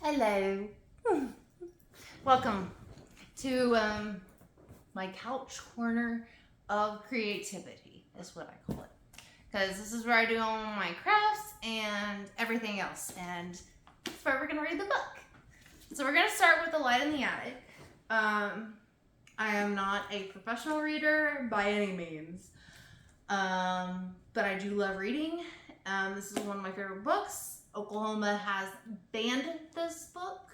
Hello. Welcome to my couch corner of creativity, is what I call it. Because this is where I do all my crafts and everything else. And that's where we're going to read the book. So we're going to start with The Light in the Attic. I am not a professional reader by any means. But I do love reading. This is one of my favorite books. Oklahoma has banned this book,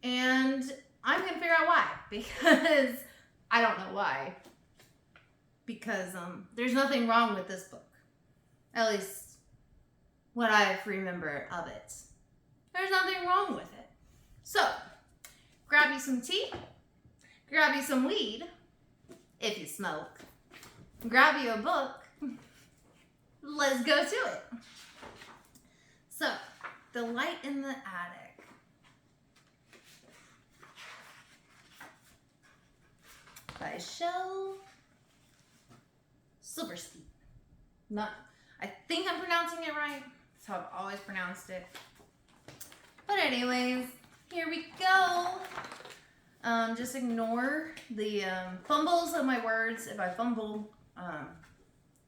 and I'm gonna figure out why, because I don't know why, because there's nothing wrong with this book, at least what I remember of it. There's nothing wrong with it. So grab you some tea, grab you some weed if you smoke, grab you a book. Let's go to it. So, The Light in the Attic. By Shel Silverstein. I think I'm pronouncing it right. That's how I've always pronounced it. But anyways, here we go. Just ignore the fumbles of my words. If I fumble,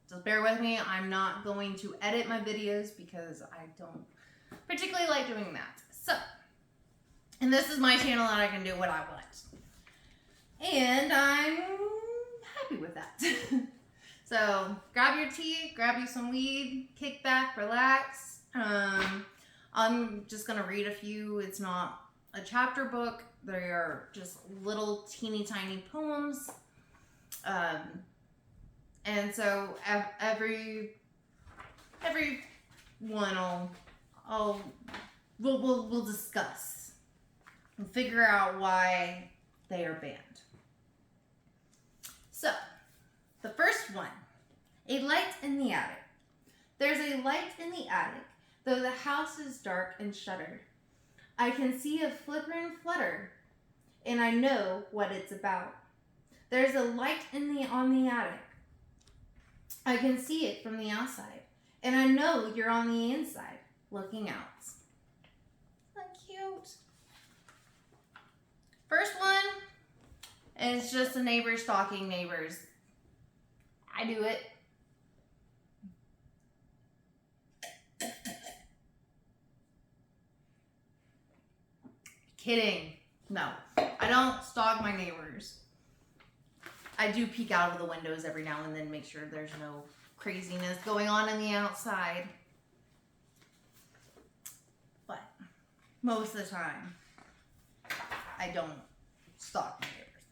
just bear with me. I'm not going to edit my videos because I don't particularly like doing that. So, and this is my channel and I can do what I want. And I'm happy with that. So, grab your tea, grab you some weed, kick back, relax. I'm just going to read a few. It's not a chapter book. They are just little teeny tiny poems. And so every one we'll discuss and figure out why they are banned. So the first one, a light in the attic. There's a light in the attic, though the house is dark and shuttered. I can see a flicker and flutter, and I know what it's about. There's a light on the attic. I can see it from the outside, and I know you're on the inside, looking out. Isn't that cute? First one is just a neighbor stalking neighbors. I do it. Kidding. No, I don't stalk my neighbors. I do peek out of the windows every now and then, make sure there's no craziness going on the outside. But most of the time, I don't stalk my neighbors.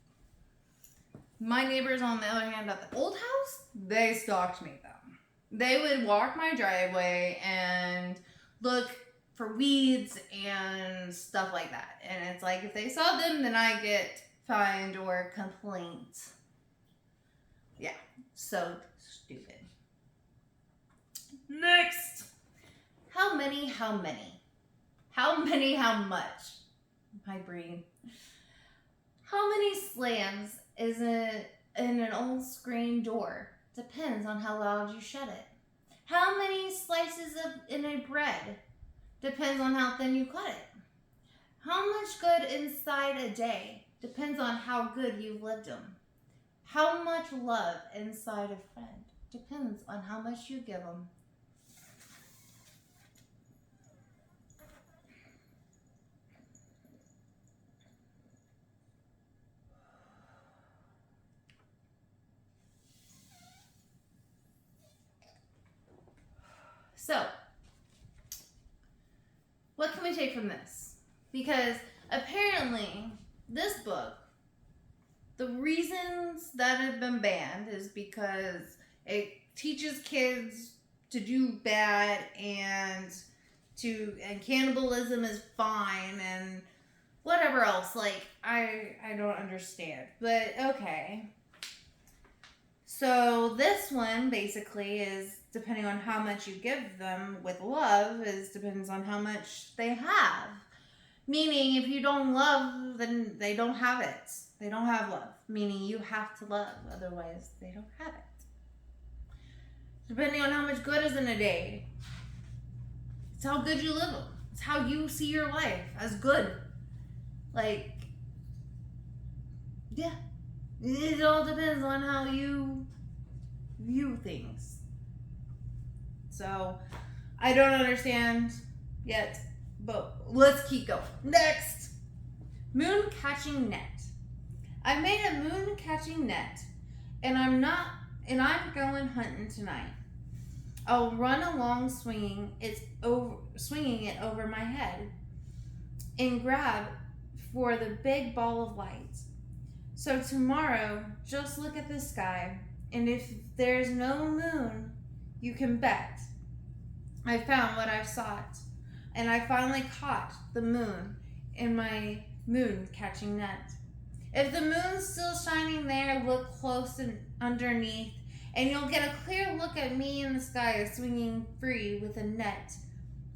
My neighbors, on the other hand, at the old house, they stalked me though. They would walk my driveway and look for weeds and stuff like that. And it's like, if they saw them, then I get fined or complaint. Yeah, so stupid. Next. How many, how many? How many, how much? My brain. How many slams is in an old screen door? Depends on how loud you shut it. How many slices in a bread? Depends on how thin you cut it. How much good inside a day? Depends on how good you've lived them. How much love inside a friend? Depends on how much you give them. So, what can we take from this? Because apparently, this book, the reasons that have been banned is because it teaches kids to do bad and cannibalism is fine and whatever else. Like, I don't understand. But okay. So this one basically is depending on how much you give them with love depends on how much they have. Meaning, if you don't love, then they don't have it. They don't have love. Meaning, you have to love. Otherwise, they don't have it. Depending on how much good is in a day, it's how good you live them. It's how you see your life as good. Like, yeah. It all depends on how you view things. So, I don't understand yet, but let's keep going. Next, moon catching net. I made a moon catching net, and I'm going hunting tonight. I'll run along swinging it over my head and grab for the big ball of light. So tomorrow, just look at the sky, and if there's no moon, you can bet I found what I sought, and I finally caught the moon in my moon catching net. If the moon's still shining there, look close and underneath, and you'll get a clear look at me in the sky swinging free with a net,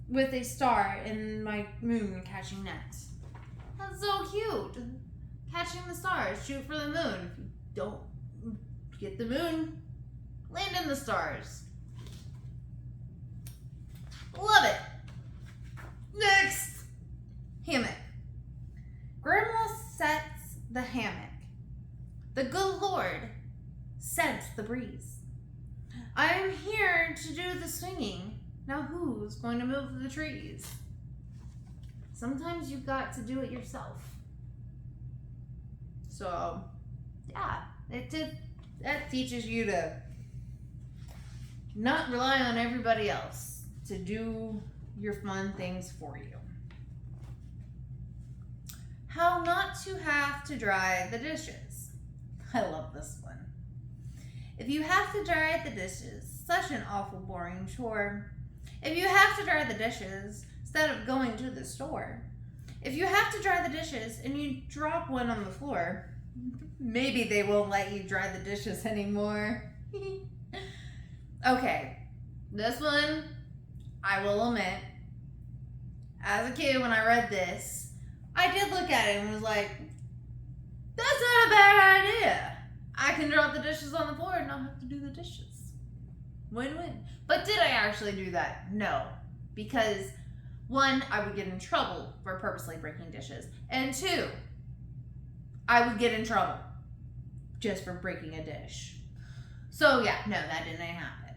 with a star in my moon catching net. That's so cute. Catching the stars, shoot for the moon. If you don't get the moon, land in the stars. Love it. Next, hammock. Grandma sets the hammock. The good Lord sent the breeze. I am here to do the swinging. Now who's going to move the trees? Sometimes you've got to do it yourself. So, yeah, that teaches you to not rely on everybody else to do your fun things for you. How not to have to dry the dishes. I love this one. If you have to dry the dishes, such an awful boring chore. If you have to dry the dishes instead of going to the store. If you have to dry the dishes and you drop one on the floor, maybe they won't let you dry the dishes anymore. Okay, this one, I will admit, as a kid when I read this, I did look at it and was like, that's not a bad idea. I can drop the dishes on the floor and not have to do the dishes. Win-win. But did I actually do that? No. Because, one, I would get in trouble for purposely breaking dishes. And two, I would get in trouble just for breaking a dish. So yeah, no, that didn't happen.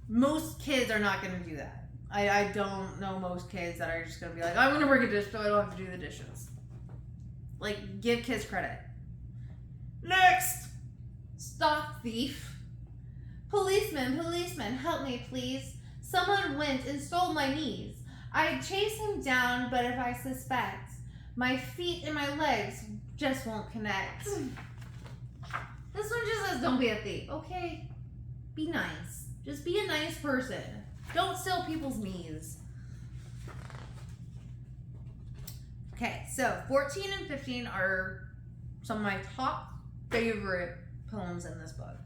Most kids are not going to do that. I don't know most kids that are just going to be like, I'm going to break a dish so I don't have to do the dishes. Like, give kids credit. Next! Stock thief. Policeman, policeman, help me please. Someone went and stole my knees. I chase him down, but if I suspect, my feet and my legs just won't connect. This one just says, don't be a thief. Okay, be nice. Just be a nice person. Don't steal people's knees. Okay, so 14 and 15 are some of my top favorite poems in this book.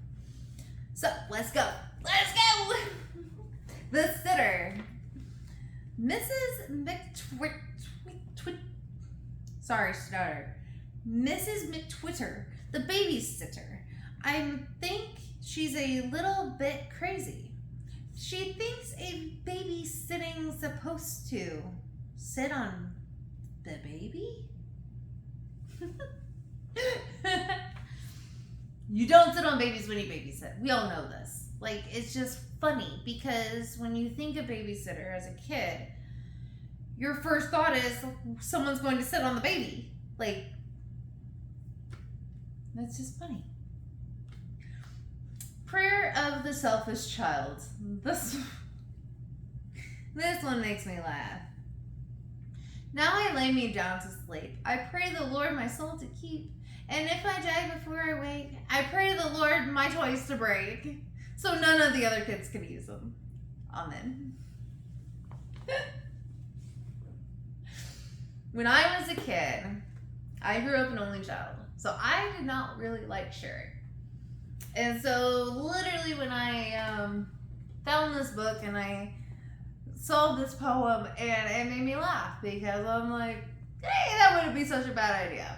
So, let's go. Let's go! The Sitter. Mrs. Mrs. McTwitter, the babysitter. I think she's a little bit crazy. She thinks a babysitting's supposed to sit on the baby? You don't sit on babies when you babysit. We all know this. Like, it's just funny because when you think of babysitter as a kid, your first thought is someone's going to sit on the baby. Like, that's just funny. Prayer of the Selfish Child. This one makes me laugh. Now I lay me down to sleep. I pray the Lord my soul to keep. And if I die before I wake, I pray the Lord my toys to break, so none of the other kids can use them. Amen. When I was a kid, I grew up an only child, so I did not really like sharing. And so literally when I found this book and I saw this poem, and it made me laugh because I'm like, hey, that wouldn't be such a bad idea.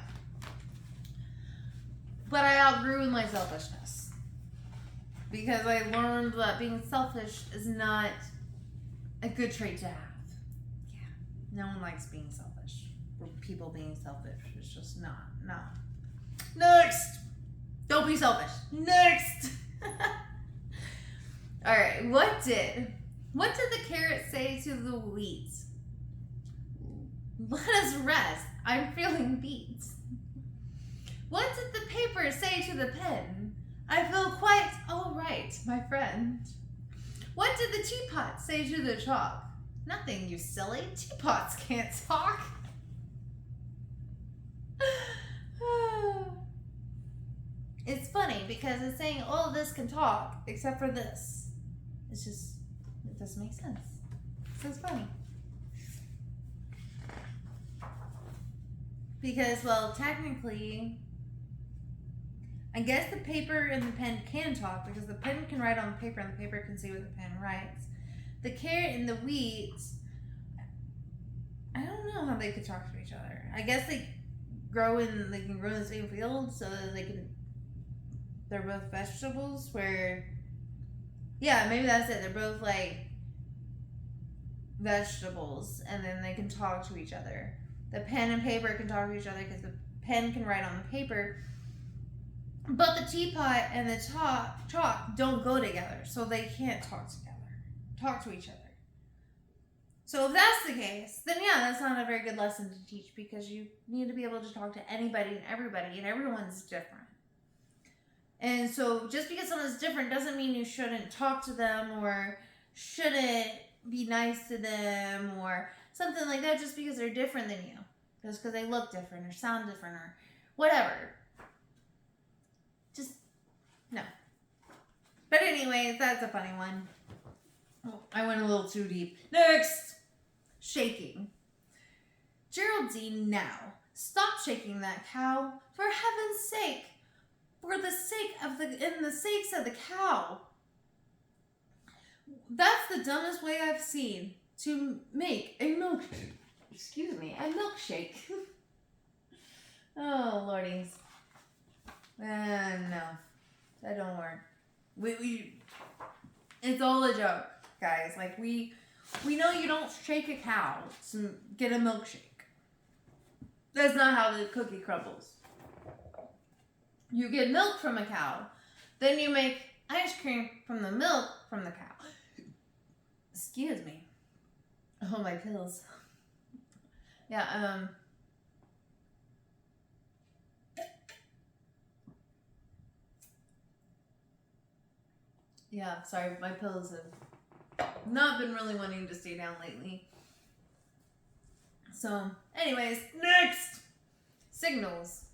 But I outgrew my selfishness because I learned that being selfish is not a good trait to have. Yeah. No one likes being selfish. Or people being selfish. It's just not. No. Next! Don't be selfish. Next! Alright, what did the carrot say to the wheat? Let us rest. I'm feeling beat. What did the paper say to the pen? I feel quite all right, my friend. What did the teapot say to the chalk? Nothing, you silly. Teapots can't talk. It's funny because it's saying all of this can talk except for this. It's just, it doesn't make sense. So it's funny. Because, well, technically, I guess the paper and the pen can talk because the pen can write on the paper and the paper can see what the pen writes. The carrot and the wheat, I don't know how they could talk to each other. I guess they can grow in the same field so that they're both vegetables where, yeah, maybe that's it. They're both like vegetables and then they can talk to each other. The pen and paper can talk to each other because the pen can write on the paper. But the teapot and the chalk don't go together, so they can't talk to each other. So if that's the case, then yeah, that's not a very good lesson to teach because you need to be able to talk to anybody and everybody, and everyone's different. And so just because someone's different doesn't mean you shouldn't talk to them or shouldn't be nice to them or something like that just because they're different than you. Just because they look different or sound different or whatever. Just, no. But anyways, that's a funny one. Oh, I went a little too deep. Next! Shaking. Geraldine, now. Stop shaking that cow. For heaven's sake. For the sake of the sakes of the cow. That's the dumbest way I've seen to make a milkshake. Oh, lordies. No, that don't work. It's all a joke, guys. Like, we know you don't shake a cow to get a milkshake. That's not how the cookie crumbles. You get milk from a cow, then you make ice cream from the milk from the cow. Excuse me. Oh, my pills. Yeah, yeah, sorry, my pills have not been really wanting to stay down lately. So, anyways, next! Signals.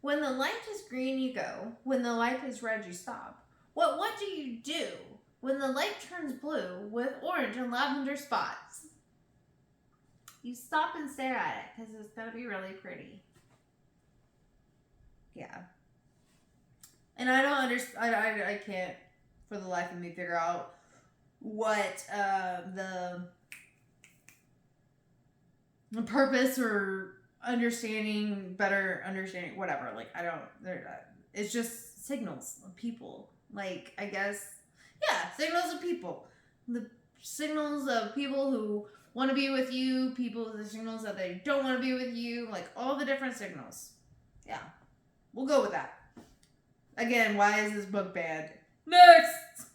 When the light is green, you go. When the light is red, you stop. What do you do when the light turns blue with orange and lavender spots? You stop and stare at it because it's going to be really pretty. Yeah. And I don't understand, I can't for the life of me figure out what the purpose or better understanding, whatever. Like, I don't, it's just signals of people. Like, I guess, yeah, signals of people. The signals of people who want to be with you, the signals that they don't want to be with you, like all the different signals. Yeah, we'll go with that. Again, why is this book banned? Next!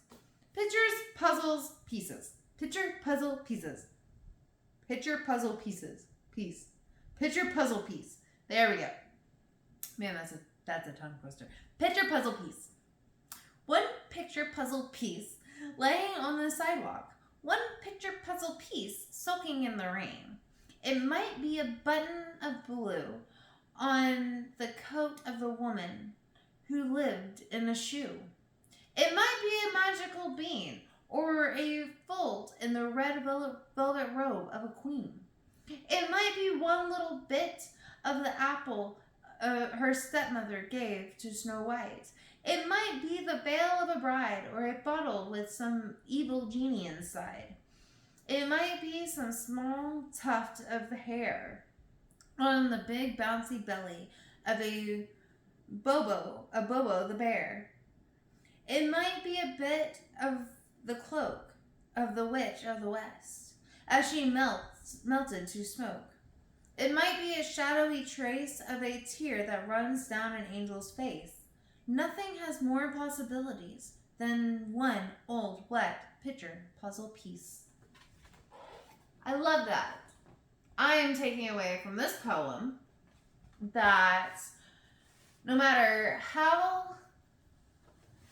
Pictures, puzzles, pieces. Picture, puzzle, pieces. Picture, puzzle, pieces. Piece. Picture, puzzle, piece. There we go. Man, that's a tongue twister. Picture, puzzle, piece. One picture, puzzle, piece laying on the sidewalk. One picture, puzzle, piece soaking in the rain. It might be a button of blue on the coat of the woman who lived in a shoe. It might be a magical bean or a fold in the red velvet robe of a queen. It might be one little bit of the apple her stepmother gave to Snow White. It might be the veil of a bride or a bottle with some evil genie inside. It might be some small tuft of the hair on the big bouncy belly of a Bobo the bear. It might be a bit of the cloak of the witch of the west, as she melted to smoke. It might be a shadowy trace of a tear that runs down an angel's face. Nothing has more possibilities than one old, wet picture puzzle piece. I love that. I am taking away from this poem that no matter how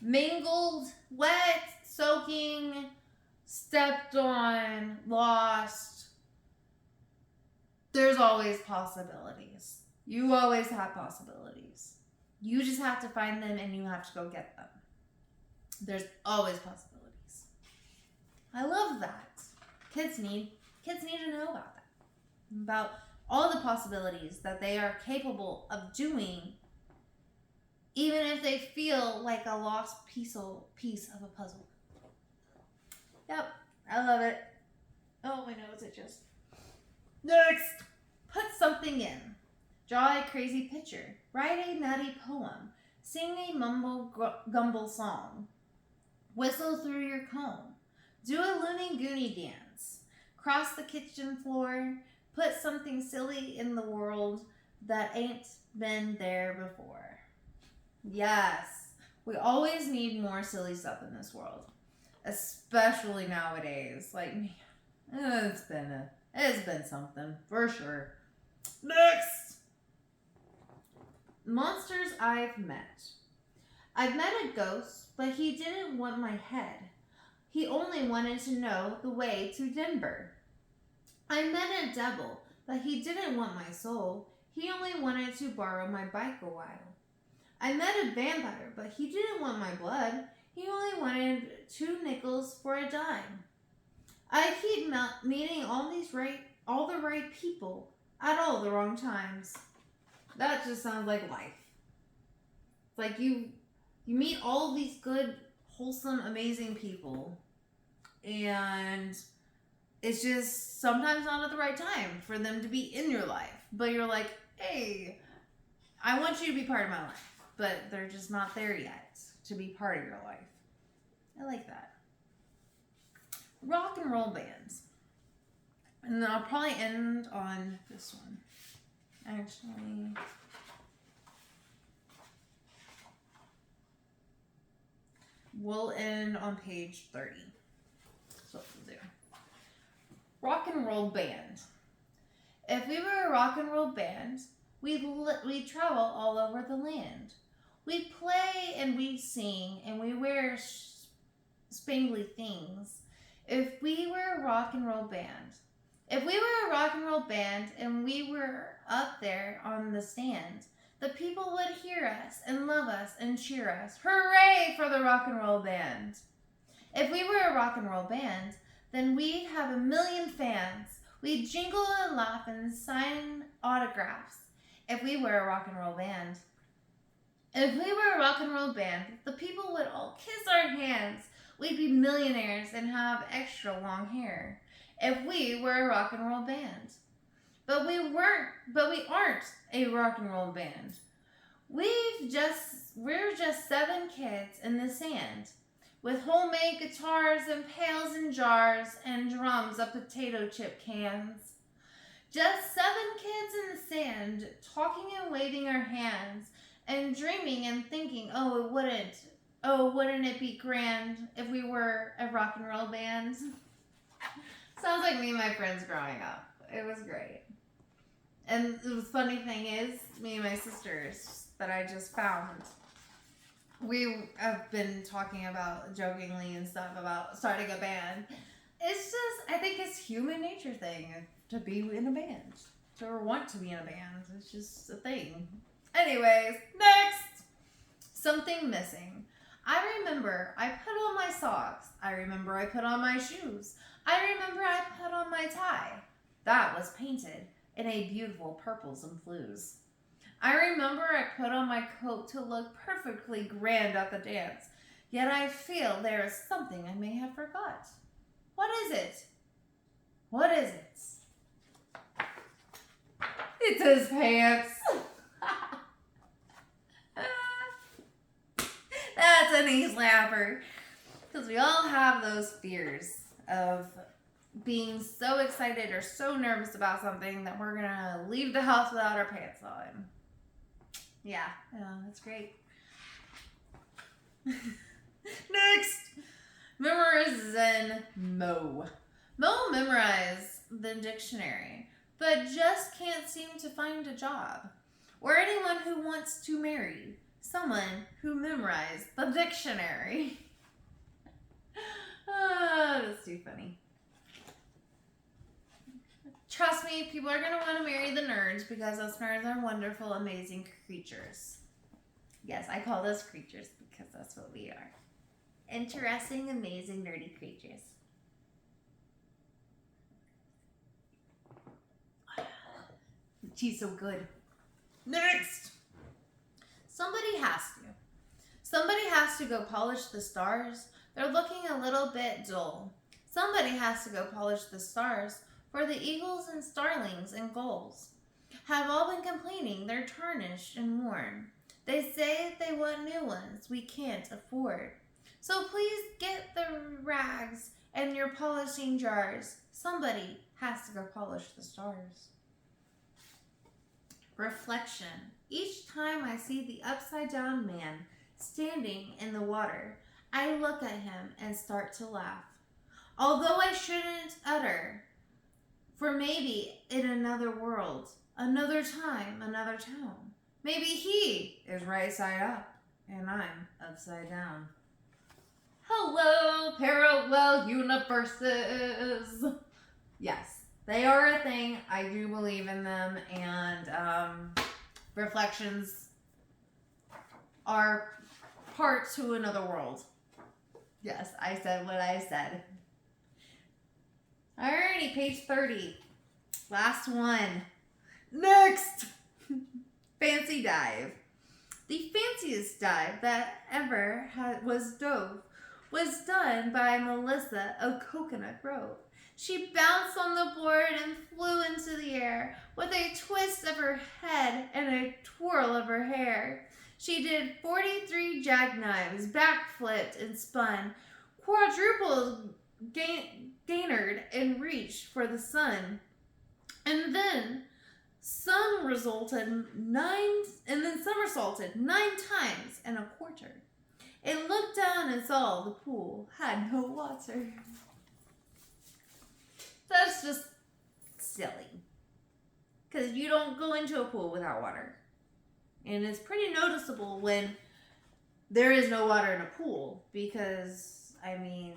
mangled, wet, soaking, stepped on, lost, there's always possibilities. You always have possibilities. You just have to find them and you have to go get them. There's always possibilities. I love that. Kids need to know about that. About all the possibilities that they are capable of doing, even if they feel like a lost piece of a puzzle. Yep, I love it. Oh, my nose itches. Next! Put something in. Draw a crazy picture. Write a nutty poem. Sing a mumble-gumble song. Whistle through your comb. Do a loony-goony dance. Cross the kitchen floor. Put something silly in the world that ain't been there before. Yes, we always need more silly stuff in this world. Especially nowadays. Like, man, it's been something, for sure. Next! Monsters I've met. I've met a ghost, but he didn't want my head. He only wanted to know the way to Denver. I met a devil, but he didn't want my soul. He only wanted to borrow my bike a while. I met a vampire, but he didn't want my blood. He only wanted 2 nickels for a dime. I keep meeting all the right people at all the wrong times. That just sounds like life. It's like you meet all these good, wholesome, amazing people, and it's just sometimes not at the right time for them to be in your life. But you're like, hey, I want you to be part of my life, but they're just not there yet to be part of your life. I like that. Rock and roll bands. And then I'll probably end on this one. Actually, we'll end on page 30. That's what we'll do. Rock and roll band. If we were a rock and roll band, we'd travel all over the land. We'd play and we'd sing and we wear spangly things. If we were a rock and roll band. If we were a rock and roll band and we were up there on the stand, the people would hear us and love us and cheer us. Hooray for the rock and roll band. If we were a rock and roll band, then we'd have 1 million fans. We'd jingle and laugh and sign autographs. If we were a rock and roll band. If we were a rock and roll band, the people would all kiss our hands. We'd be millionaires and have extra long hair. If we were a rock and roll band. But we aren't a rock and roll band. We're just 7 kids in the sand with homemade guitars and pails and jars and drums of potato chip cans. Just 7 kids in the sand talking and waving our hands and dreaming and thinking, oh, wouldn't it be grand if we were a rock and roll band? Sounds like me and my friends growing up. It was great. And the funny thing is, me and my sisters that I just found, we have been talking about jokingly and stuff about starting a band. It's just, I think it's human nature thing to be in a band. To want to be in a band. It's just a thing. Anyways, next! Something missing. I remember I put on my socks. I remember I put on my shoes. I remember I put on my tie. That was painted in a beautiful purples and blues. I remember I put on my coat to look perfectly grand at the dance. Yet I feel there is something I may have forgot. What is it? What is it? It's his pants. That's a knee slapper. Because we all have those fears of being so excited or so nervous about something that we're gonna leave the house without our pants on. Yeah, that's great. Next, memorize and Mo. Mo memorized the dictionary, but just can't seem to find a job. Or anyone who wants to marry someone who memorized the dictionary. That's too funny. Trust me, people are going to want to marry the nerds because those nerds are wonderful, amazing creatures. Yes, I call those creatures because that's what we are. Interesting, amazing, nerdy creatures. She's so good. Next! Somebody has to go polish the stars. They're looking a little bit dull. Somebody has to go polish the stars, for the eagles and starlings and gulls have all been complaining they're tarnished and worn. They say they want new ones we can't afford. So please get the rags and your polishing jars. Somebody has to go polish the stars. Reflection. Each time I see the upside down man standing in the water, I look at him and start to laugh. Although I shouldn't utter, for maybe in another world, another time, another town, maybe he is right side up and I'm upside down. Hello, parallel universes. Yes, they are a thing. I do believe in them, and reflections are part to another world. Yes, I said what I said. Alrighty, page 30. Last one. Next! Fancy dive. The fanciest dive that ever was done by Melissa of Coconut Grove. She bounced on the board and flew into the air with a twist of her head and a twirl of her hair. She did 43 jackknives, backflipped and spun, quadrupled gained and reached for the sun. And then somersaulted 9 times and a quarter. It looked down and saw the pool had no water. That's just silly. Because you don't go into a pool without water. And it's pretty noticeable when there is no water in a pool. Because, I mean,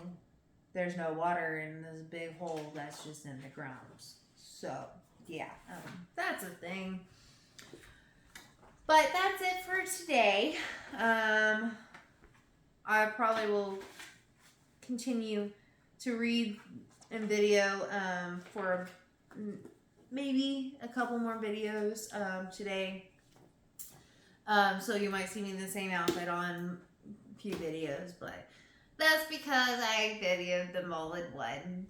there's no water in this big hole that's just in the ground. So, yeah, that's a thing. But that's it for today. I probably will continue to read and video for maybe a couple more videos today. So you might see me in the same outfit on a few videos, but that's because I videoed them all in one.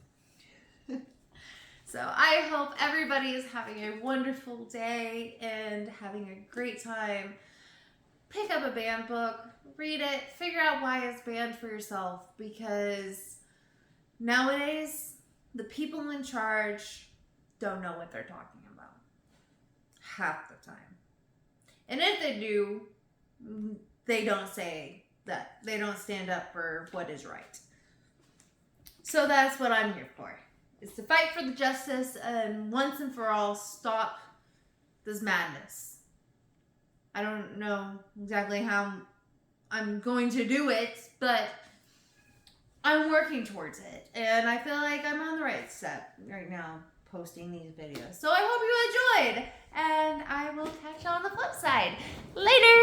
So I hope everybody is having a wonderful day and having a great time. Pick up a banned book, read it, figure out why it's banned for yourself, because nowadays the people in charge don't know what they're talking about half the time. And if they do, they don't say that. They don't stand up for what is right. So that's what I'm here for, is to fight for the justice and once and for all stop this madness. I don't know exactly how I'm going to do it, but I'm working towards it. And I feel like I'm on the right step right now posting these videos. So I hope you enjoyed, and I will catch you on the flip side. Later!